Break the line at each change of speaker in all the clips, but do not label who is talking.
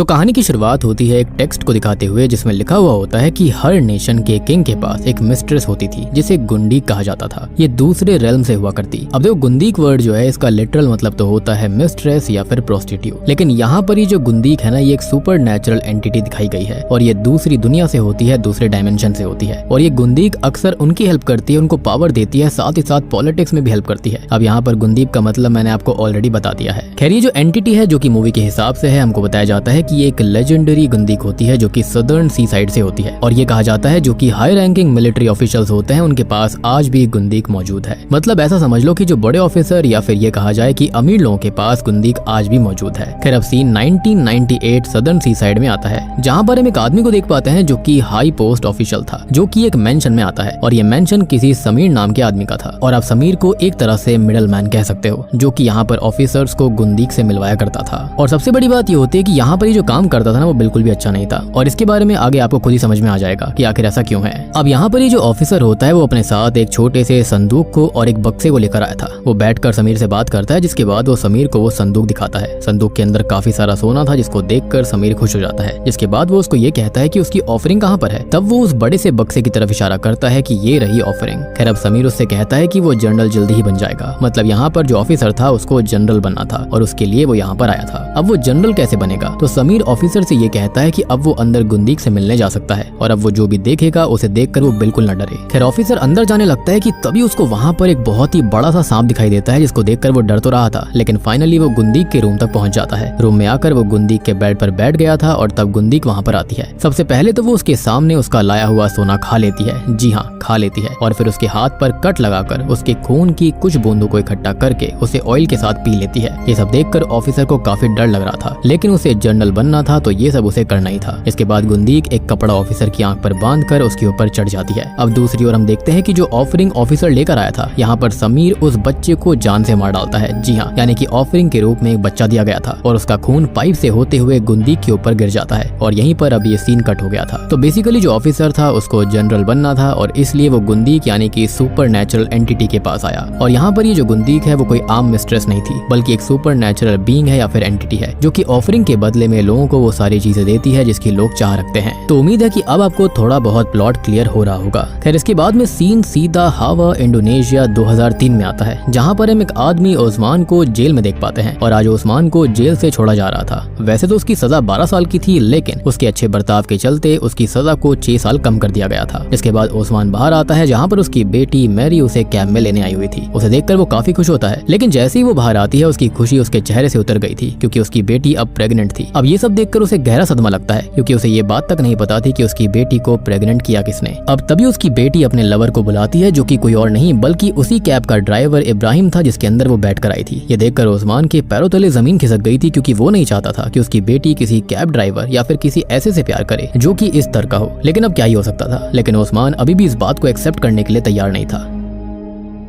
तो कहानी की शुरुआत होती है एक टेक्स्ट को दिखाते हुए जिसमें लिखा हुआ होता है कि हर नेशन के किंग के पास एक मिस्ट्रेस होती थी जिसे गुंडीक कहा जाता था। ये दूसरे रेल्म से हुआ करती। अब देखो गुंडीक वर्ड जो है इसका लिटरल मतलब तो होता है मिस्ट्रेस या फिर प्रोस्टिट्यूट, लेकिन यहाँ पर ये जो गुंडीक है ना ये एक सुपर नेचुरल एंटिटी दिखाई गई है और ये दूसरी दुनिया से होती है, दूसरे डायमेंशन से होती है। और ये गुंडीक अक्सर उनकी हेल्प करती है, उनको पावर देती है, साथ ही साथ पॉलिटिक्स में भी हेल्प करती है। अब यहाँ पर गुंडीक का मतलब मैंने आपको ऑलरेडी बता दिया है। खैर ये जो एंटिटी है जो की मूवी के हिसाब से है, हमको बताया जाता है कि ये एक लेजेंडरी गुंडीक होती है जो कि सदर्न सी साइड से होती है और ये कहा जाता है जो कि हाई रैंकिंग मिलिट्री ऑफिशियल्स होते हैं उनके पास आज भी गुंडीक मौजूद है। मतलब ऐसा समझ लो कि जो बड़े ऑफिसर या फिर ये कहा जाए कि अमीर लोगों के पास गुंडीक आज भी मौजूद है। खैर अब सीन 1998 सदर्न सी साइड में आता है जहाँ पर हम एक आदमी को देख पाते हैं जो कि हाई पोस्ट ऑफिशियल था, जो कि एक मेंशन में आता है और ये मेंशन किसी समीर नाम के आदमी का था। और आप समीर को एक तरह से मिडल मैन कह सकते हो, जो कि यहाँ पर ऑफिसर्स को गुंडीक से मिलवाया करता था। और सबसे बड़ी बात ये होती है कि यहाँ पर ये जो काम करता था ना वो बिल्कुल भी अच्छा नहीं था और इसके बारे में आगे आपको खुद ही समझ में आ जाएगा कि आखिर ऐसा क्यों है। अब यहाँ पर ये जो ऑफिसर होता है वो अपने साथ एक छोटे से संदूक को और एक बक्से को लेकर आया था। वो बैठकर समीर से बात करता है, जिसके बाद वो समीर को वो संदूक दिखाता है। संदूक के अंदर काफी सारा सोना था जिसको देखकर समीर खुश हो जाता है। जिसके बाद वो उसको ये कहता है कि उसकी ऑफरिंग कहाँ पर है। तब वो उस बड़े से बक्से की तरफ इशारा करता है कि ये रही ऑफरिंग। खैर अब समीर उससे कहता है कि वो जनरल जल्दी ही बन जाएगा। मतलब यहाँ पर जो ऑफिसर था उसको जनरल बनना था और उसके लिए वो यहाँ पर आया था। अब वो जनरल कैसे बनेगा? तो समीर ऑफिसर से ये कहता है कि अब वो अंदर गुंडीक से मिलने जा सकता है और अब वो जो भी देखेगा उसे देखकर वो बिल्कुल न डरे। खैर ऑफिसर अंदर जाने लगता है कि तभी उसको वहाँ पर एक बहुत ही बड़ा सा सांप दिखाई देता है, जिसको देखकर वो डर तो रहा था, लेकिन फाइनली वो गुंडीक के रूम तक पहुंच जाता है। रूम में आकर वो गुंडीक के बेड पर बैठ गया था और तब गुंडीक वहाँ पर आती है। सबसे पहले तो वो उसके सामने उसका लाया हुआ सोना खा लेती है। जी हाँ, खा लेती है और फिर उसके हाथ पर कट लगाकर उसके खून की कुछ बूंदों को इकट्ठा करके उसे ऑयल के साथ पी लेती है। ये सब देखकर ऑफिसर को काफी डर लग रहा था, लेकिन उसे जनरल बनना था तो ये सब उसे करना ही था। इसके बाद गुंडीक एक कपड़ा ऑफिसर की आंख पर बांधकर उसके ऊपर चढ़ जाती है। अब दूसरी ओर हम देखते हैं कि जो ऑफरिंग ऑफिसर लेकर आया था, यहाँ पर समीर उस बच्चे को जान से मार डालता है। जी हाँ, यानी कि ऑफरिंग के रूप में एक बच्चा दिया गया था और उसका खून पाइप से होते हुए गुंडीक के ऊपर गिर जाता है और यहीं पर अब ये सीन कट हो गया था। तो बेसिकली जो ऑफिसर था उसको जनरल बनना था और इसलिए वो गुंडीक यानी कि सुपर नेचुरल एंटिटी के पास आया। और यहाँ पर ये जो गुंडीक है वो कोई आम मिस्ट्रेस नहीं थी, बल्कि एक सुपर नेचुरल बीइंग है या फिर एंटिटी है जो कि ऑफरिंग के बदले में लोगों को वो सारी चीजें देती है जिसकी लोग चाह रखते हैं। तो उम्मीद है कि अब आपको थोड़ा बहुत प्लॉट क्लियर हो रहा होगा। खैर इसके बाद में सीन सीधा हावा इंडोनेशिया 2003 में आता है, जहाँ पर हम एक आदमी ओस्मान को जेल में देख पाते हैं और आज ओस्मान को जेल से छोड़ा जा रहा था। वैसे तो उसकी सजा 12 साल की थी, लेकिन उसके अच्छे बर्ताव के चलते उसकी सजा को 6 साल कम कर दिया गया था। इसके बाद ओस्मान बाहर आता है, जहाँ पर उसकी बेटी मैरी उसे कैंप में लेने आई हुई थी। उसे देखकर वो काफी खुश होता है, लेकिन जैसे ही वो बाहर आती है उसकी खुशी उसके चेहरे से उतर गई थी क्योंकि उसकी बेटी अब प्रेग्नेंट थी। अब ये सब देखकर उसे गहरा सदमा लगता है क्योंकि उसे ये बात तक नहीं पता थी कि उसकी बेटी को प्रेग्नेंट किया किसने। अब तभी उसकी बेटी अपने लवर को बुलाती है जो कि कोई और नहीं बल्कि उसी कैब का ड्राइवर इब्राहिम था जिसके अंदर वो बैठकर आई थी। ये देखकर ओस्मान के पैरों तले जमीन खिसक गई थी क्योंकि वो नहीं चाहता था कि उसकी बेटी किसी कैब ड्राइवर या फिर किसी ऐसे से प्यार करे जो कि इस तरह का हो। लेकिन अब क्या ही हो सकता था, लेकिन ओस्मान अभी भी इस बात को एक्सेप्ट करने के लिए तैयार नहीं था।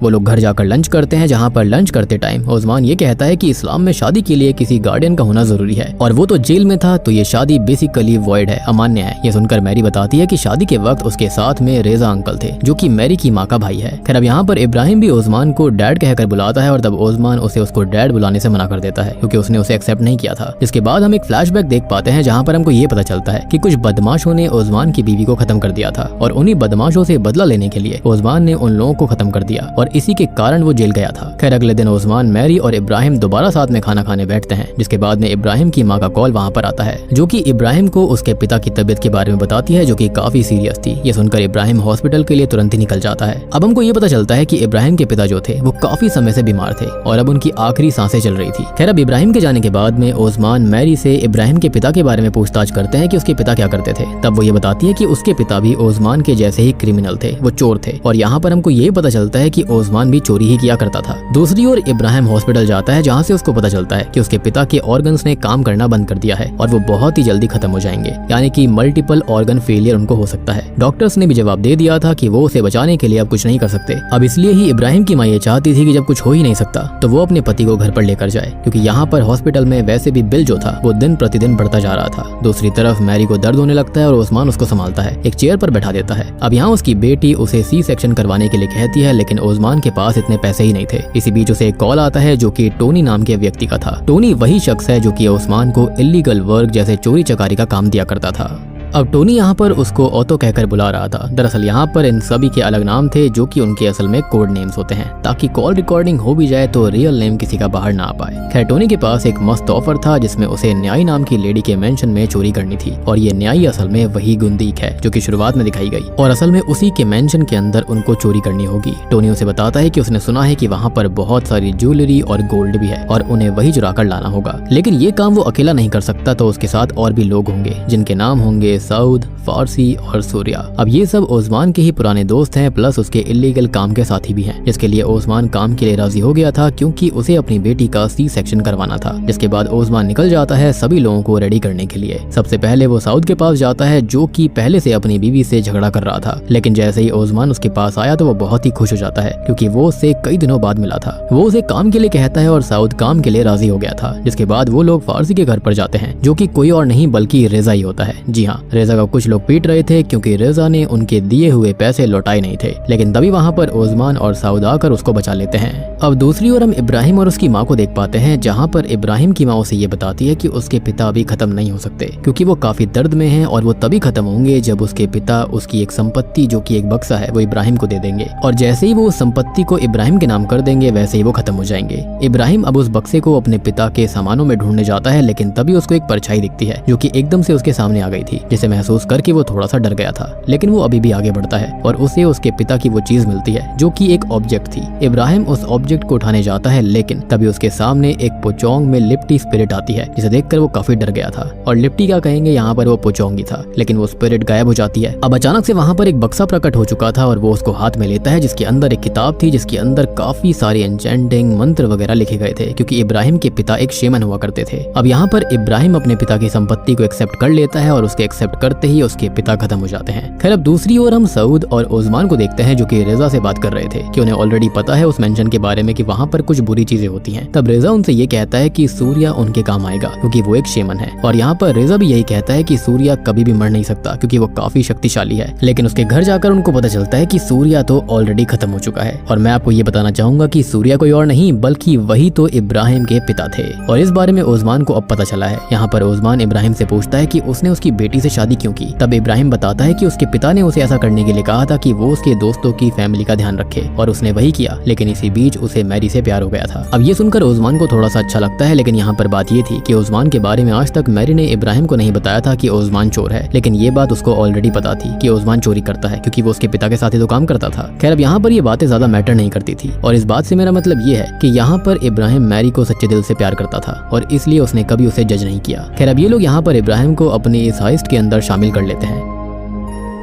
वो लोग घर जाकर लंच करते हैं, जहाँ पर लंच करते टाइम ओस्मान ये कहता है कि इस्लाम में शादी के लिए किसी गार्डियन का होना जरूरी है और वो तो जेल में था तो ये शादी बेसिकली वॉइड है, अमान्य है। ये सुनकर मैरी बताती है कि शादी के वक्त उसके साथ में रेजा अंकल थे जो कि मैरी की माँ का भाई है। खैर अब यहाँ पर इब्राहिम भी ओस्मान को डैड कहकर बुलाता है और तब ओस्मान उसे उसको डैड बुलाने से मना कर देता है क्योंकि उसने उसे एक्सेप्ट नहीं किया था। इसके बाद हम एक फ्लैशबैक देख पाते हैं जहाँ पर हमको ये पता चलता है कि कुछ बदमाशों ने ओस्मान की बीवी को खत्म कर दिया था और उन्हीं बदमाशों से बदला लेने के लिए ओस्मान ने उन लोगों को खत्म कर दिया और इसी के कारण जेल गया था। खैर अगले दिन ओस्मान, मैरी और इब्राहिम दोबारा साथ में खाना खाने बैठते हैं, जिसके बाद में इब्राहिम की माँ का कॉल वहाँ पर आता है जो कि इब्राहिम को उसके पिता की तबीयत के बारे में बताती है जो कि काफी सीरियस थी। ये सुनकर इब्राहिम हॉस्पिटल के लिए तुरंत ही निकल जाता है। अब हमको ये पता चलता है कि इब्राहिम के पिता जो थे वो काफी समय से बीमार थे और अब उनकी आखिरी सांसें चल रही थी। खैर अब इब्राहिम के जाने के बाद में ओस्मान मैरी से इब्राहिम के पिता के बारे में पूछताछ करते हैं कि उसके पिता क्या करते थे। तब वो ये बताती है कि उसके पिता भी ओस्मान के जैसे ही क्रिमिनल थे, वो चोर थे और यहाँ पर हमको ये पता चलता है कि ओस्मान भी चोरी ही किया करता था। दूसरी ओर इब्राहिम हॉस्पिटल जाता है जहाँ से उसको पता चलता है कि उसके पिता के ऑर्गन्स ने काम करना बंद कर दिया है और वो बहुत ही जल्दी खत्म हो जाएंगे, यानी कि मल्टीपल ऑर्गन फेलियर उनको हो सकता है। डॉक्टर्स ने भी जवाब दे दिया था कि वो उसे बचाने के लिए अब कुछ नहीं कर सकते। अब इसलिए ही इब्राहिम की माँ ये चाहती थी कि जब कुछ हो ही नहीं सकता तो वो अपने पति को घर पर लेकर जाए, क्योंकि यहाँ पर हॉस्पिटल में वैसे भी बिल जो था वो दिन प्रतिदिन बढ़ता जा रहा था। दूसरी तरफ मैरी को दर्द होने लगता है और ओस्मान उसको संभालता है, एक चेयर पर बैठा देता है। अब यहाँ उसकी बेटी उसे सी सेक्शन करवाने के लिए कहती है, लेकिन ओस्मान के पास इतने पैसे ही नहीं थे। इसी बीच उसे एक कॉल आता है जो कि टोनी नाम के व्यक्ति का था। टोनी वही शख्स है जो कि ओस्मान को इल्लीगल वर्क जैसे चोरी चकारी का काम दिया करता था। अब टोनी यहाँ पर उसको ऑतो कहकर बुला रहा था। दरअसल यहाँ पर इन सभी के अलग नाम थे जो कि उनके असल में कोड नेम्स होते हैं, ताकि कॉल रिकॉर्डिंग हो भी जाए तो रियल नेम किसी का बाहर ना आ पाए। खैर टोनी के पास एक मस्त ऑफर था जिसमें उसे न्याई नाम की लेडी के मेंशन में चोरी करनी थी, और ये न्याई असल में वही गुंदीक है जो कि शुरुआत में दिखाई गई, और असल में उसी के मेंशन के अंदर उनको चोरी करनी होगी। टोनी उसे बताता है कि उसने सुना है कि वहाँ पर बहुत सारी ज्वेलरी और गोल्ड भी है और उन्हें वही चुरा कर लाना होगा, लेकिन ये काम वो अकेला नहीं कर सकता, तो उसके साथ और भी लोग होंगे जिनके नाम होंगे सऊद, फारसी और सूर्या। अब ये सब ओस्मान के ही पुराने दोस्त हैं, प्लस उसके इलीगल काम के साथी भी हैं, जिसके लिए ओस्मान काम के लिए राजी हो गया था क्योंकि उसे अपनी बेटी का सी सेक्शन करवाना था। जिसके बाद ओस्मान निकल जाता है सभी लोगों को रेडी करने के लिए। सबसे पहले वो सऊद के पास जाता है जो कि पहले से अपनी बीवी से झगड़ा कर रहा था, लेकिन जैसे ही ओस्मान उसके पास आया तो वो बहुत ही खुश हो जाता है क्योंकि वो उससे कई दिनों बाद मिला था। वो उसे काम के लिए कहता है और सऊद काम के लिए राजी हो गया था। जिसके बाद वो लोग फारसी के घर पर जाते हैं जो कि कोई और नहीं बल्कि रेजा ही होता है। जी हाँ, रेजा का कुछ लोग पीट रहे थे क्योंकि रेजा ने उनके दिए हुए पैसे लौटाए नहीं थे, लेकिन तभी वहाँ पर ओस्मान और सऊद आकर उसको बचा लेते हैं। अब दूसरी ओर हम इब्राहिम और उसकी माँ को देख पाते हैं, जहाँ पर इब्राहिम की माँ उसे ये बताती है कि उसके पिता अभी खत्म नहीं हो सकते क्योंकि वो काफी दर्द में हैं और वो तभी खत्म होंगे जब उसके पिता उसकी एक संपत्ति जो कि एक बक्सा है वो इब्राहिम को दे देंगे, और जैसे ही वो उस संपत्ति को इब्राहिम के नाम कर देंगे वैसे ही वो खत्म हो जाएंगे। इब्राहिम अब उस बक्से को अपने पिता के सामानों में ढूंढने जाता है, लेकिन तभी उसको एक परछाई दिखती है जो कि एकदम से उसके सामने आ गई थी, जिसे महसूस करके वो थोड़ा सा डर गया था, लेकिन वो अभी भी आगे बढ़ता है और उसे उसके पिता की वो चीज मिलती है जो कि एक ऑब्जेक्ट थी। इब्राहिम उस ऑब्जेक्ट को उठाने जाता है, लेकिन तभी उसके सामने एक पोचोंग में लिप्टी स्पिरिट आती है, जिसे देखकर वो काफी डर गया था। और लिप्टी क्या कहेंगे, यहाँ पर वो पोचोंग ही था, लेकिन वो स्पिरिट गायब हो जाती है। अब अचानक से वहाँ पर एक बक्सा प्रकट हो चुका था और वो उसको हाथ में लेता है, जिसके अंदर एक किताब थी जिसके अंदर काफी सारे एन्चेंटिंग मंत्र वगैरह लिखे गए थे, क्योंकि इब्राहिम के पिता एक शेमन हुआ करते थे। अब यहाँ पर इब्राहिम अपने पिता की संपत्ति को एक्सेप्ट कर लेता है और उसके एक्सेप्ट करते ही उसके पिता खत्म हो जाते हैं। खैर अब दूसरी ओर हम सऊद और ओस्मान को देखते हैं जो कि रेजा से बात कर रहे थे कि उन्हें ऑलरेडी पता है उस मेंशन के बारे में कि वहाँ पर कुछ बुरी चीजें होती हैं। तब रेजा उनसे ये कहता है कि सूर्या उनके काम आएगा क्योंकि वो एक शेमन है, और यहाँ पर रेजा भी यही कहता है कि सूर्या कभी भी मर नहीं सकता क्योंकि वो काफी शक्तिशाली है। लेकिन उसके घर जाकर उनको पता चलता है कि सूर्या तो ऑलरेडी खत्म हो चुका है, और मैं आपको ये बताना चाहूंगा कि सूर्या कोई और नहीं बल्कि वही तो इब्राहिम के पिता थे, और इस बारे में ओस्मान को अब पता चला है। यहाँ पर ओस्मान इब्राहिम से पूछता है कि उसने उसकी बेटी से शादी क्यों की। तब इब्राहिम बताता है कि उसके पिता ने उसे ऐसा करने के लिए कहा था कि वो उसके दोस्तों की फैमिली का ध्यान रखे, और उसने वही किया, लेकिन इसी बीच उसे मैरी से प्यार हो गया था। अब ये सुनकर ओस्मान को थोड़ा सा अच्छा लगता है, लेकिन यहाँ पर बात ये थी कि ओस्मान के बारे में आज तक मैरी ने इब्राहिम को नहीं बताया था कि ओस्मान चोर है, लेकिन ये बात उसको ऑलरेडी पता थी कि ओस्मान चोरी करता है क्योंकि वो उसके पिता के साथ ही तो काम करता था। खैर अब यहाँ पर ये बातें ज्यादा मैटर नहीं करती थी, और इस बात से मेरा मतलब ये है कि यहाँ पर इब्राहिम मैरी को सच्चे दिल से प्यार करता था और इसलिए उसने कभी उसे जज नहीं किया। खैर अब ये लोग यहाँ पर इब्राहिम को अपने इस हाइस्ट के अंदर शामिल कर लेते हैं।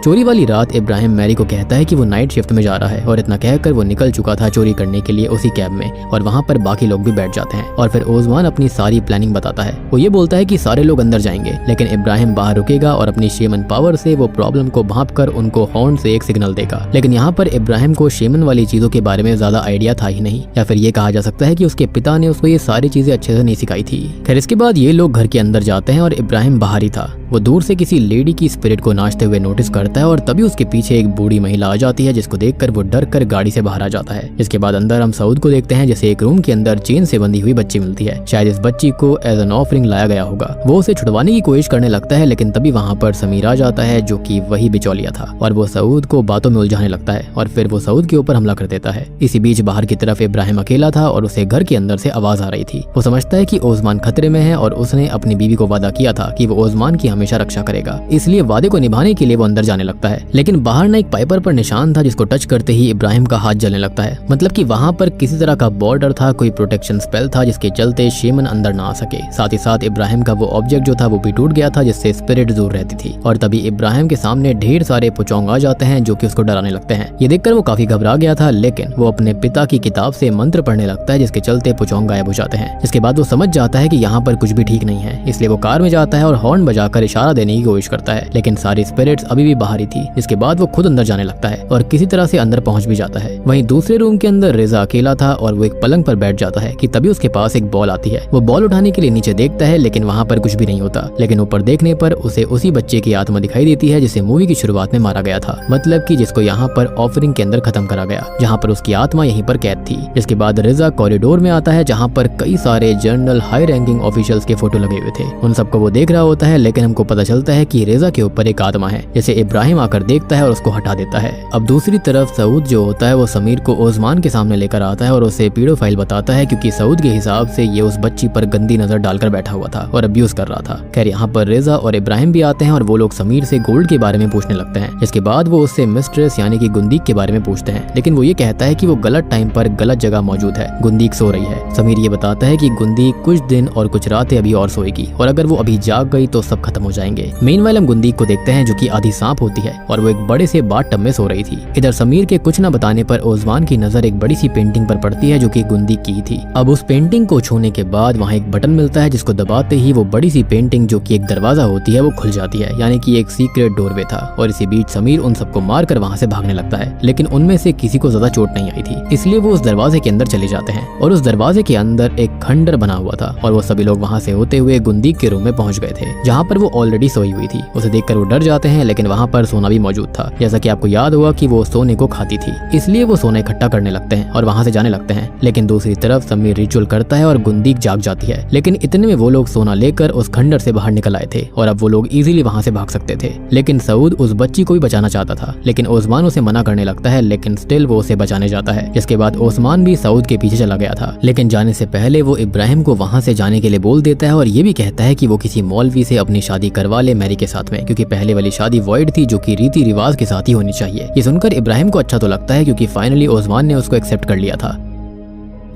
चोरी वाली रात इब्राहिम मैरी को कहता है कि वो नाइट शिफ्ट में जा रहा है, और इतना कहकर वो निकल चुका था चोरी करने के लिए उसी कैब में, और वहाँ पर बाकी लोग भी बैठ जाते हैं। और फिर ओस्मान अपनी सारी प्लानिंग बताता है। वो ये बोलता है कि सारे लोग अंदर जाएंगे, लेकिन इब्राहिम बाहर रुकेगा और अपनी शेमन पावर से वो प्रॉब्लम को भांप कर उनको हॉर्न से एक सिग्नल देगा। लेकिन यहाँ पर इब्राहिम को शेमन वाली चीजों के बारे में ज्यादा आइडिया था ही नहीं, या फिर ये कहा जा सकता है कि उसके पिता ने उसको ये सारी चीजें अच्छे से नहीं सिखाई थी। खैर इसके बाद ये लोग घर के अंदर जाते हैं और इब्राहिम बाहर ही था। वो दूर से किसी लेडी की स्पिरिट को नाचते हुए नोटिस करता है, और तभी उसके पीछे एक बूढ़ी महिला आ जाती है, जिसको देखकर वो डर कर गाड़ी से बाहर आ जाता है। इसके बाद अंदर हम सऊद को देखते हैं, जैसे एक रूम के अंदर चेन से बंधी हुई बच्ची मिलती है। शायद इस बच्ची को एज एन ऑफरिंग लाया गया होगा। वो उसे छुड़वाने की कोशिश करने लगता है, लेकिन तभी वहाँ पर समीर आ जाता है जो कि वही बिचौलिया था, और वो सऊद को बातों में उलझाने लगता है, और फिर वो सऊद के ऊपर हमला कर देता है। इसी बीच बाहर की तरफ इब्राहिम अकेला था और उसे घर के अंदर से आवाज आ रही थी। वो समझता है कि ओस्मान खतरे में है, और उसने अपनी बीवी को वादा किया था कि वो ओस्मान की हमेशा रक्षा करेगा, इसलिए वादे को निभाने के लिए वो अंदर जाने लगता है। लेकिन बाहर ना एक पाइपर पर निशान था जिसको टच करते ही इब्राहिम का हाथ जलने लगता है। मतलब कि वहाँ पर किसी तरह का बॉर्डर था, कोई प्रोटेक्शन स्पेल था जिसके चलते शेमन अंदर ना आ सके। साथ ही साथ इब्राहिम का वो ऑब्जेक्ट जो था वो भी टूट गया था, जिससे स्पिरिट दूर रहती थी। और तभी इब्राहिम के सामने ढेर सारे पुचोंग आ जाते हैं जो कि उसको डराने लगते हैं। ये देखकर वो काफी घबरा गया था, लेकिन वो अपने पिता की किताब से मंत्र पढ़ने लगता है, जिसके चलते पुचोंग गायब हो जाते हैं। इसके बाद वो समझ जाता है कि यहाँ पर कुछ भी ठीक नहीं है, इसलिए वो कार में जाता है और हॉर्न बजाकर इशारा देने की कोशिश करता है, लेकिन सारी स्पिरिट्स अभी भी बाहर ही थी, जिसके बाद वो खुद अंदर जाने लगता है और किसी तरह से अंदर पहुंच भी जाता है। वहीं दूसरे रूम के अंदर रेजा अकेला था और वो एक पलंग पर बैठ जाता है कि तभी उसके पास एक बॉल आती है। वो बॉल उठाने के लिए नीचे देखता है, लेकिन वहाँ पर कुछ भी नहीं होता। लेकिन ऊपर देखने पर उसे उसी बच्चे की आत्मा दिखाई देती है जिसे मूवी की शुरुआत में मारा गया था, मतलब कि जिसको यहाँ पर ऑफरिंग के अंदर खत्म करा गया, जहाँ पर उसकी आत्मा यहीं पर कैद थी। जिसके बाद रेजा कॉरिडोर में आता है जहाँ पर कई सारे जनरल हाई रैंकिंग ऑफिशियल्स के फोटो लगे हुए थे। उन सबको वो देख रहा होता है, लेकिन हमको पता चलता है कि रेजा के ऊपर एक आत्मा है, जिसे इब्राहिम आकर देखता है और उसको हटा देता है। अब दूसरी तरफ सऊद जो होता है वो समीर को ओस्मान के सामने लेकर आता है और उसे पीडोफाइल बताता है, क्योंकि सऊद के हिसाब से ये उस बच्ची पर गंदी नजर डालकर बैठा हुआ था और अब्यूज कर रहा था। खैर यहाँ पर रेजा और इब्राहिम भी आते हैं और वो लोग समीर से गोल्ड के बारे में पूछने लगते हैं। इसके बाद वो उससे मिस्ट्रेस यानी कि गुंदीक के बारे में पूछते हैं, लेकिन वो ये कहता है कि वो गलत टाइम पर गलत जगह मौजूद है, गुंदीक सो रही है। समीर ये बताता है कि गुंदीक कुछ दिन और कुछ रातें अभी और सोएगी और अगर वो अभी जाग गई तो सब खत्म हो जाएंगे। मेनवाइल हम गुंदीक को देखते हैं जो कि आधी सांप होती है और वो एक बड़े से बाथटब में सो रही थी। इधर समीर के कुछ न बताने पर ओस्मान की नजर एक बड़ी सी पेंटिंग पर पड़ती है जो कि गुंदीक की थी। अब उस पेंटिंग को छूने के बाद वहाँ एक बटन मिलता है जिसको दबाते ही वो बड़ी सी पेंटिंग जो कि एक दरवाजा होती है वो खुल जाती है, यानी कि एक सीक्रेट डोरवे था। और इसी बीच समीर उन सबको मारकर वहाँ से भागने लगता है, लेकिन उनमें से किसी को ज्यादा चोट नहीं आई थी, इसलिए वो उस दरवाजे के अंदर चले जाते हैं और उस दरवाजे के अंदर एक खंडर बना हुआ था और वो सभी लोग वहाँ से होते हुए गुंदीक के रूम में पहुंच गए थे, जहाँ पर वो ऑलरेडी सोई हुई थी। उसे देखकर वो डर जाते हैं, लेकिन वहाँ पर सोना भी मौजूद था। जैसा कि आपको याद होगा कि वो सोने को खाती थी, इसलिए वो सोना इकट्ठा करने लगते हैं और वहाँ से जाने लगते हैं। लेकिन दूसरी तरफ समीर रिचुअल करता है और गुंदीक जाग जाती है, लेकिन इतने में वो लोग सोना लेकर उस खंडर से बाहर निकल आए थे और अब वो लोग इजीली वहाँ से भाग सकते थे। लेकिन सऊद उस बच्ची को भी बचाना चाहता था, लेकिन ओस्मान उसे मना करने लगता है, लेकिन स्टिल वो उसे बचाने जाता है। जिसके बाद ओस्मान भी सऊद के पीछे चला गया था, लेकिन जाने से पहले वो इब्राहिम को वहाँ से जाने के लिए बोल देता है और ये भी कहता है कि वो किसी मौलवी से अपनी शादी करवा ले मैरी के साथ में, क्योंकि पहले वाली शादी वॉइड थी जो कि रीति रिवाज के साथ ही होनी चाहिए। ये सुनकर इब्राहिम को अच्छा तो लगता है, क्योंकि फाइनली ओस्मान ने उसको एक्सेप्ट कर लिया था।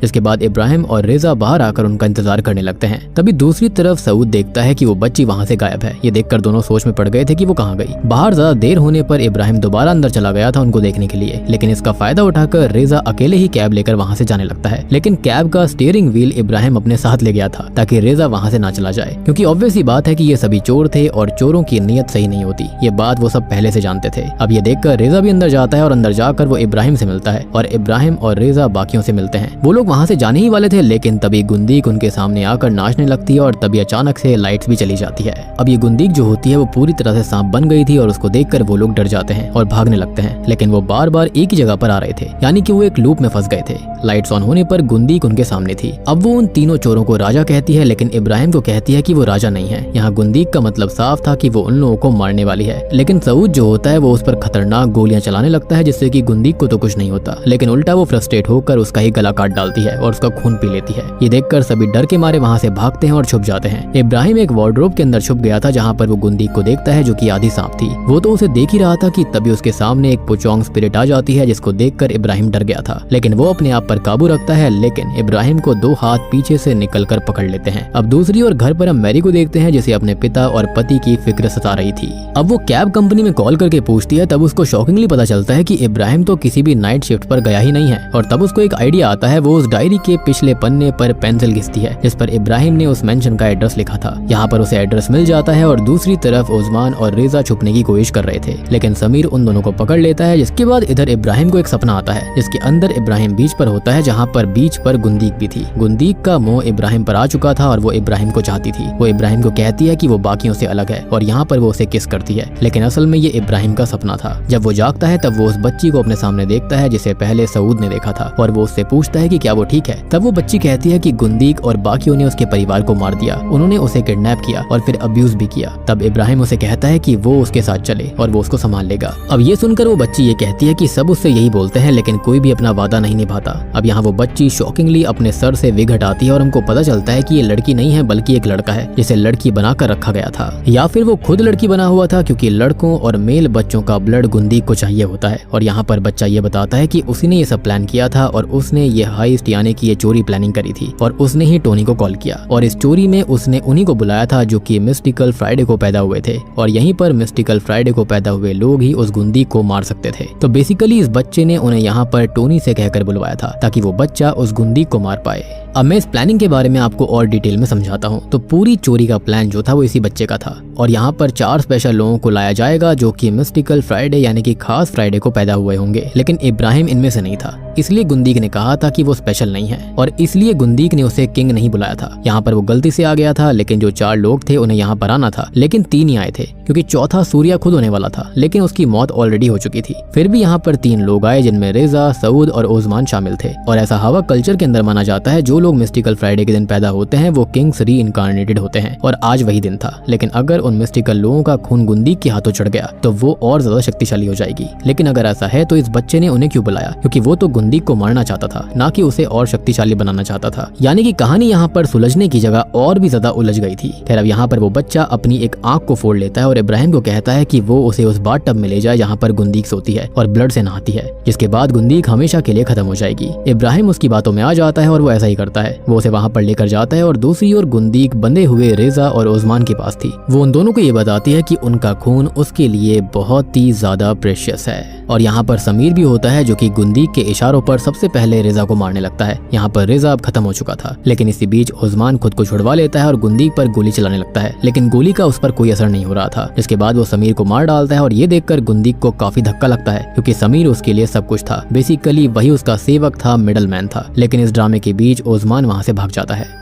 इसके बाद इब्राहिम और रेजा बाहर आकर उनका इंतजार करने लगते हैं। तभी दूसरी तरफ सऊद देखता है कि वो बच्ची वहाँ से गायब है। ये देखकर दोनों सोच में पड़ गए थे कि वो कहाँ गई। बाहर ज्यादा देर होने पर इब्राहिम दोबारा अंदर चला गया था उनको देखने के लिए, लेकिन इसका फायदा उठाकर रेजा अकेले ही कैब लेकर वहाँ से जाने लगता है। लेकिन कैब का स्टीयरिंग व्हील इब्राहिम अपने साथ ले गया था ताकि रेजा वहाँ से ना चला जाए, क्योंकि ऑब्वियस ही बात है कि ये सभी चोर थे और चोरों की नीयत सही नहीं होती। ये बात वो सब पहले से जानते थे। अब ये देखकर रेजा भी अंदर जाता है और अंदर जाकर वो इब्राहिम से मिलता है और इब्राहिम और रेजा बाकियों से मिलते हैं। वो लोग वहाँ से जाने ही वाले थे, लेकिन तभी गुंदीक उनके सामने आकर नाचने लगती है और तभी अचानक से लाइट्स भी चली जाती है। अब ये गुंदीक जो होती है वो पूरी तरह से सांप बन गई थी और उसको देखकर वो लोग डर जाते हैं और भागने लगते हैं, लेकिन वो बार बार एक ही जगह पर आ रहे थे, यानी कि वो एक लूप में फंस गए थे। लाइट्स ऑन होने पर गुंदीक उनके सामने थी। अब वो उन तीनों चोरों को राजा कहती है, लेकिन इब्राहिम को कहती है कि वो राजा नहीं है। यहाँ गुंदीक का मतलब साफ था कि वो उन लोगों को मारने वाली है, लेकिन सऊद जो होता है वो उस पर खतरनाक गोलियां चलाने लगता है, जिससे कि गुंदीक को तो कुछ नहीं होता, लेकिन उल्टा वो फ्रस्ट्रेट होकर उसका ही गला काट डालती है और उसका खून पी लेती है। ये देखकर सभी डर के मारे वहाँ से भागते हैं और छुप जाते हैं। इब्राहिम एक वार्डरोब के अंदर छुप गया था, जहाँ पर वो गुंदीक को देखता है जो कि आधी सांप थी। वो तो उसे देख ही रहा था कि तभी उसके सामने एक पुचोंग स्पिरिट आ जाती है, जिसको देखकर इब्राहिम डर गया था, लेकिन वो अपने आप पर काबू रखता है। लेकिन इब्राहिम को दो हाथ पीछे से निकलकर पकड़ लेते हैं। अब दूसरी ओर घर पर हम मैरी को देखते हैं, जिसे अपने पिता और पति की फिक्र सता रही थी। अब वो कैब कंपनी में कॉल करके पूछती है, तब उसको शॉकिंगली पता चलता है कि इब्राहिम तो किसी भी नाइट शिफ्ट पर गया ही नहीं है। और तब उसको एक आइडिया आता है। वो उस डायरी के पिछले पन्ने पर पेंसिल घिसती है, जिस पर इब्राहिम ने उस मेंशन का एड्रेस लिखा था। यहाँ पर उसे एड्रेस मिल जाता है और दूसरी तरफ ओस्मान और रेजा छुपने की कोशिश कर रहे थे, लेकिन समीर उन दोनों को पकड़ लेता है। जिसके बाद इधर इब्राहिम को एक सपना आता है, जिसके अंदर इब्राहिम बीच पर होता है, जहाँ पर बीच पर गुंदीक भी थी। गुंदीक का मोह इब्राहिम पर आ चुका था और वो इब्राहिम को चाहती थी। वो इब्राहिम को कहती है कि वो बाकियों से अलग है और यहाँ पर वो उसे किस करती है, लेकिन असल में ये इब्राहिम का सपना था। जब वो जागता है तब वो उस बच्ची को अपने सामने देखता है, जिसे पहले सऊद ने देखा था, और वो उससे पूछता है कि क्या वो ठीक है। तब वो बच्ची कहती है कि गुंदीक और बाकियों ने उसके परिवार को मार दिया, उन्होंने उसे किडनैप किया और फिर अब्यूज भी किया। तब इब्राहिम उसे कहता है कि वो उसके साथ चले और वो उसको संभाल लेगा। अब ये सुनकर वो बच्ची ये कहती है कि सब उससे यही बोलते हैं, लेकिन कोई भी अपना वादा नहीं निभाता। अब यहाँ वो बच्ची शॉकिंगली अपने सर से विग हटाती है और हमको पता चलता है कि ये लड़की नहीं है बल्कि एक लड़का है, जिसे लड़की बनाकर रखा गया था, या फिर वो खुद लड़की बना हुआ था, क्योंकि लड़कों और मेल बच्चों का ब्लड गुंदीक को चाहिए होता है। और यहाँ पर बच्चा ये बताता है कि उसी ने ये सब प्लान किया था और उसने ये हाइस्ट यानी कि ये चोरी प्लानिंग करी थी और उसने ही टोनी को कॉल किया और इस चोरी में उसने उन्हीं को बुलाया था जो कि मिस्टिकल फ्राइडे को पैदा हुए थे और यहीं पर मिस्टिकल फ्राइडे को पैदा हुए लोग ही उस गुंदीक को मार सकते थे। तो बेसिकली इस बच्चे ने उन्हें यहाँ पर टोनी से कहकर बुलवाया था ताकि वो बच्चा उस गुंदीक को मार पाए। अब मैं इस प्लानिंग के बारे में आपको और डिटेल में समझाता हूँ। तो पूरी चोरी का प्लान जो था वो इसी बच्चे का था और यहाँ पर 4 स्पेशल लोगों को लाया जाएगा जो कि मिस्टिकल फ्राइडे यानी कि खास फ्राइडे को पैदा हुए होंगे, लेकिन इब्राहिम इनमें से नहीं था। इसलिए गुंदीक ने कहा था कि वो स्पेशल नहीं है और इसलिए गुंदीक ने उसे किंग नहीं बुलाया था। यहाँ पर वो गलती से आ गया था, लेकिन जो 4 लोग थे उन्हें यहाँ पर आना था, लेकिन 3 ही आए थे क्योंकि चौथा सूर्या खुद होने वाला था, लेकिन उसकी मौत ऑलरेडी हो चुकी थी। फिर भी यहाँ पर 3 लोग आए जिनमें रेजा, सऊद और ओस्मान शामिल थे और ऐसा हवा कल्चर के अंदर माना जाता है जो लोग मिस्टिकल फ्राइडे के दिन पैदा होते हैं वो किंग्स री इनकारनेटेड होते हैं और आज वही दिन था। लेकिन अगर उन मिस्टिकल लोगों का खून गुंदीक के हाथों चढ़ गया तो वो और ज्यादा शक्तिशाली हो जाएगी। लेकिन अगर ऐसा है तो इस बच्चे ने उन्हें क्यों बुलाया? क्योंकि वो तो गुंदीक को मारना चाहता था, ना कि उसे और शक्तिशाली बनाना चाहता था। यानी कि कहानी यहाँ पर सुलझने की जगह और भी ज्यादा उलझ गई थी। खैर अब यहाँ पर वो बच्चा अपनी एक आंख को फोड़ लेता है और इब्राहिम को कहता है कि वो उसे उस बाथटब में ले जाए जहाँ पर गुंदीक सोती है और ब्लड से नहाती है, जिसके बाद गुंदीक हमेशा के लिए खत्म हो जाएगी। इब्राहिम उसकी बातों में आ जाता है और वो ऐसा ही करता है। वो उसे वहाँ पर लेकर जाता है और दूसरी ओर गुंदीक बंधे हुए रेजा और ओस्मान के पास थी। वो उन दोनों को ये बताती है कि उनका खून उसके लिए बहुत ही ज्यादा प्रेशियस है। और यहाँ पर समीर भी होता है जो कि गुंदीक के इशारों पर सबसे पहले रेजा को मारने लगता है। यहाँ पर रेजा अब खत्म हो चुका था, लेकिन इसी बीच ओस्मान खुद को छुड़वा लेता है और गुंदीक पर गोली चलाने लगता है, लेकिन गोली का उस पर कोई असर नहीं हो रहा था। जिसके बाद वो समीर को मार डालता है और ये देखकर गुंदीक को काफी धक्का लगता है क्योंकि समीर उसके लिए सब कुछ था। बेसिकली वही उसका सेवक था, मिडल मैन था। लेकिन इस ड्रामे के बीच ओस्मान वहाँ से भाग जाता है।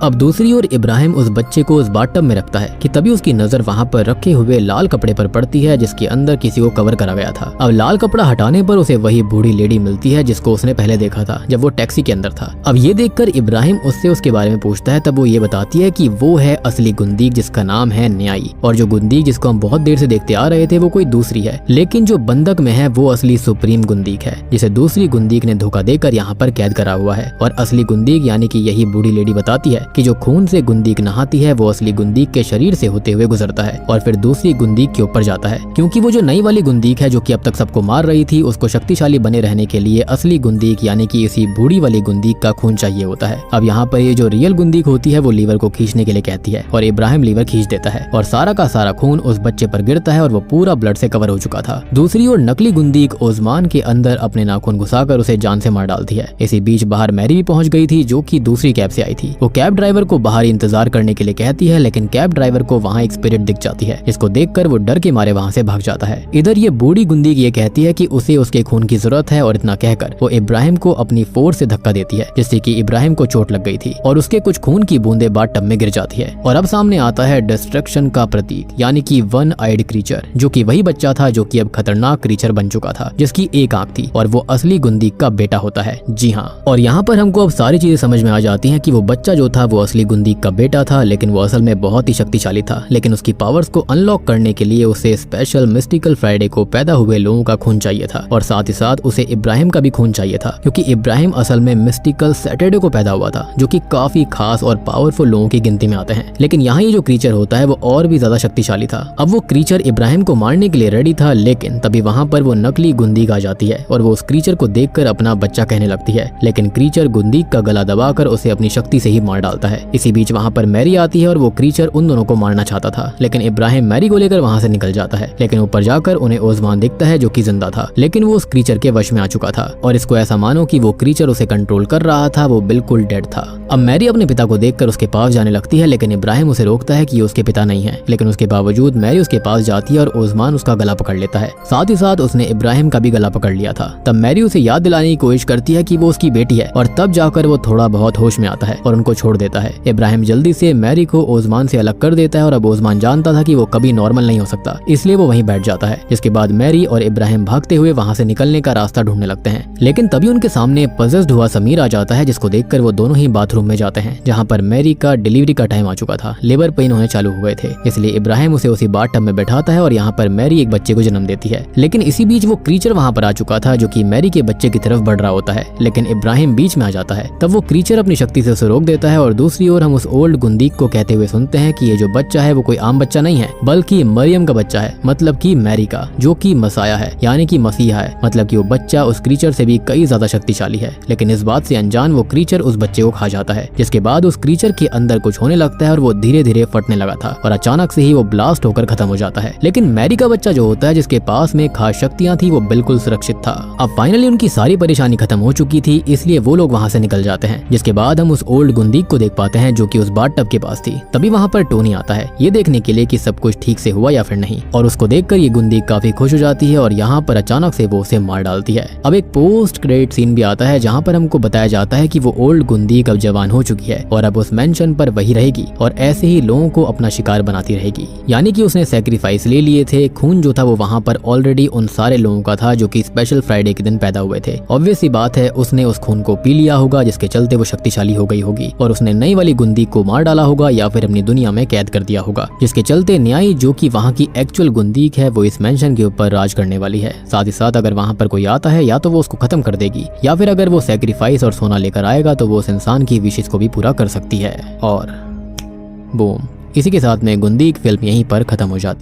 अब दूसरी ओर इब्राहिम उस बच्चे को उस बाथटब में रखता है कि तभी उसकी नजर वहाँ पर रखे हुए लाल कपड़े पर पड़ती है जिसके अंदर किसी को कवर करा गया था। अब लाल कपड़ा हटाने पर उसे वही बूढ़ी लेडी मिलती है जिसको उसने पहले देखा था जब वो टैक्सी के अंदर था। अब ये देखकर इब्राहिम उससे उसके बारे में पूछता है, तब वो ये बताती है कि वो है असली गुंदीक जिसका नाम है न्यायी, और जो गुंदीक जिसको हम बहुत देर से देखते आ रहे थे वो कोई दूसरी है, लेकिन जो बंधक में है वो असली सुप्रीम गुंदीक है जिसे दूसरी गुंदीक ने धोखा देकर यहाँ पर कैद करा हुआ है। और असली गुंदीक यानी कि यही बूढ़ी लेडी बताती है कि जो खून से गुंदीक नहाती है वो असली गुंदीक के शरीर से होते हुए गुजरता है और फिर दूसरी गुंदीक के ऊपर जाता है, क्योंकि वो जो नई वाली गुंदीक है जो कि अब तक सबको मार रही थी उसको शक्तिशाली बने रहने के लिए असली गुंदीक यानी कि इसी बूढ़ी वाली गुंदीक का खून चाहिए होता है। अब यहाँ पर ये जो रियल गुंदीक होती है वो लीवर को खींचने के लिए कहती है और इब्राहिम लीवर खींच देता है और सारा का सारा खून उस बच्चे पर गिरता है और वो पूरा ब्लड से कवर हो चुका था। दूसरी ओर नकली गुंदीक ओस्मान के अंदर अपने नाखून घुसाकर उसे जान से मार डालती है। इसी बीच बाहर मैरी भी पहुंच गई थी जो कि दूसरी कैब से आई थी। वो कैब ड्राइवर को बाहर इंतजार करने के लिए कहती है, लेकिन कैब ड्राइवर को वहाँ एक स्पिरिट दिख जाती है जिसको देखकर वो डर के मारे वहाँ से भाग जाता है। इधर ये बूढ़ी गुंदीक ये कहती है कि उसे उसके खून की जरूरत है और इतना कहकर वो इब्राहिम को अपनी फोर्स से धक्का देती है जिससे कि इब्राहिम को चोट लग गई थी और उसके कुछ खून की बूंदें बाथटब में गिर जाती है। और अब सामने आता है डिस्ट्रक्शन का प्रतीक यानी कि वन आइड क्रीचर, जो कि वही बच्चा था जो कि अब खतरनाक क्रीचर बन चुका था जिसकी एक आंख थी और वो असली गुंदीक का बेटा होता है। जी हाँ, और यहाँ पर हमको अब सारी चीजें समझ में आ जाती हैं कि वो बच्चा जो था वो असली गुंदीक का बेटा था, लेकिन वो असल में बहुत ही शक्तिशाली था। लेकिन उसकी पावर्स को अनलॉक करने के लिए उसे स्पेशल मिस्टिकल फ्राइडे को पैदा हुए लोगों का खून चाहिए था और साथ ही साथ उसे इब्राहिम का भी खून चाहिए था, क्योंकि इब्राहिम असल में मिस्टिकल सैटरडे को पैदा हुआ था जो कि काफी खास और पावरफुल लोगों की गिनती में आते हैं। लेकिन यहाँ ये जो क्रीचर होता है वो और भी ज्यादा शक्तिशाली था। अब वो क्रीचर इब्राहिम को मारने के लिए रेडी था, लेकिन तभी वहाँ पर वो नकली गुंदीक आ जाती है और वो उस क्रीचर को देखकर अपना बच्चा कहने लगती है, लेकिन क्रीचर गुंदीक का गला दबाकर उसे अपनी शक्ति से ही मार डालता है। इसी बीच वहाँ पर मैरी आती है और वो क्रीचर उन दोनों को मारना चाहता था, लेकिन इब्राहिम मैरी को लेकर वहाँ से निकल जाता है। लेकिन ऊपर जाकर उन्हें ओस्मान दिखता है जो कि जिंदा था, लेकिन वो उस क्रीचर के वश में आ चुका था और इसको ऐसा मानो कि वो क्रीचर उसे कंट्रोल कर रहा था, वो बिल्कुल डेड था। अब मैरी अपने पिता को देखकर उसके पास जाने लगती है, लेकिन इब्राहिम उसे रोकता है कि ये उसके पिता नहीं है। लेकिन उसके बावजूद मैरी उसके पास जाती है और ओस्मान उसका गला पकड़ लेता है। साथ ही साथ उसने इब्राहिम का भी गला पकड़ लिया था। तब मैरी उसे याद दिलाने की कोशिश करती है कि वो उसकी बेटी है और तब जाकर वो थोड़ा बहुत होश में आता है और उनको छोड़ देता है। इब्राहिम जल्दी से मैरी को ओस्मान से अलग कर देता है और अब ओस्मान जानता था कि वो कभी नॉर्मल नहीं हो सकता, इसलिए वो वहीं बैठ जाता है। जिसके बाद मैरी और इब्राहिम भागते हुए वहाँ से निकलने का रास्ता ढूंढने लगते हैं, लेकिन तभी उनके सामने पजेस्ड हुआ समीर आ जाता है, जिसको देखकर वो दोनों ही बाथरूम में जाते हैं जहाँ पर मैरी का डिलीवरी का टाइम आ चुका था। लेबर पेन होने चालू हो गए थे, इसलिए इब्राहिम उसे उसी बाथटब में बैठाता है और यहाँ पर मैरी एक बच्चे को जन्म देती है। लेकिन इसी बीच वो क्रीचर वहाँ पर आ चुका था जो कि मैरी के बच्चे की तरफ बढ़ रहा होता है, लेकिन इब्राहिम बीच में आ जाता है। तब वो क्रीचर अपनी शक्ति से उसे रोक देता है और और दूसरी ओर हम उस ओल्ड गुंदीक को कहते हुए सुनते हैं कि ये जो बच्चा है वो कोई आम बच्चा नहीं है, बल्कि मरियम का बच्चा है, मतलब कि मैरी का, जो कि मसाया है, यानी कि मसीहा है। मतलब कि वो बच्चा उस क्रीचर से भी कई ज्यादा शक्तिशाली है। लेकिन इस बात से अनजान वो क्रीचर उस बच्चे को खा जाता है, जिसके बाद उस क्रीचर के अंदर कुछ होने लगता है और वो धीरे धीरे फटने लगा था और अचानक से ही वो ब्लास्ट होकर खत्म हो जाता है। लेकिन मैरी का बच्चा जो होता है, जिसके पास में खास शक्तियां थी, वो बिल्कुल सुरक्षित था। अब फाइनली उनकी सारी परेशानी खत्म हो चुकी थी, इसलिए वो लोग वहाँ से निकल जाते हैं। जिसके बाद हम उस ओल्ड गुंदीक को देख पाते हैं जो कि उस बाथटब के पास थी। तभी वहाँ पर टोनी आता है ये देखने के लिए कि सब कुछ ठीक से हुआ या फिर नहीं, और उसको देखकर ये गुंदीक काफी खुश हो जाती है और यहाँ पर अचानक से वो उसे मार डालती है। अब एक पोस्ट क्रेडिट सीन भी आता है जहाँ पर हमको बताया जाता है कि वो ओल्ड गुंदीक अब जवान हो चुकी है और अब उस मेंशन पर वही रहेगी और ऐसे ही लोगों को अपना शिकार बनाती रहेगी। यानी कि उसने सैक्रिफाइस ले लिए थे। खून जो था वो वहाँ पर ऑलरेडी उन सारे लोगों का था जो कि स्पेशल फ्राइडे के दिन पैदा हुए थे। ऑब्वियस सी बात है उसने उस खून को पी लिया होगा, जिसके चलते वो शक्तिशाली हो गई होगी और उसने नई वाली गुंदीक को मार डाला होगा या फिर अपनी दुनिया में कैद कर दिया होगा, जिसके चलते न्याय जो कि वहाँ की एक्चुअल गुंदीक है वो इस मेंशन के ऊपर राज करने वाली है। साथ ही साथ अगर वहाँ पर कोई आता है या तो वो उसको खत्म कर देगी या फिर अगर वो सैक्रिफाइस और सोना लेकर आएगा तो वो उस इंसान की विशेष को भी पूरा कर सकती है। और बूम, इसी के साथ में गुंदीक फिल्म यहीं पर खत्म हो जाती है।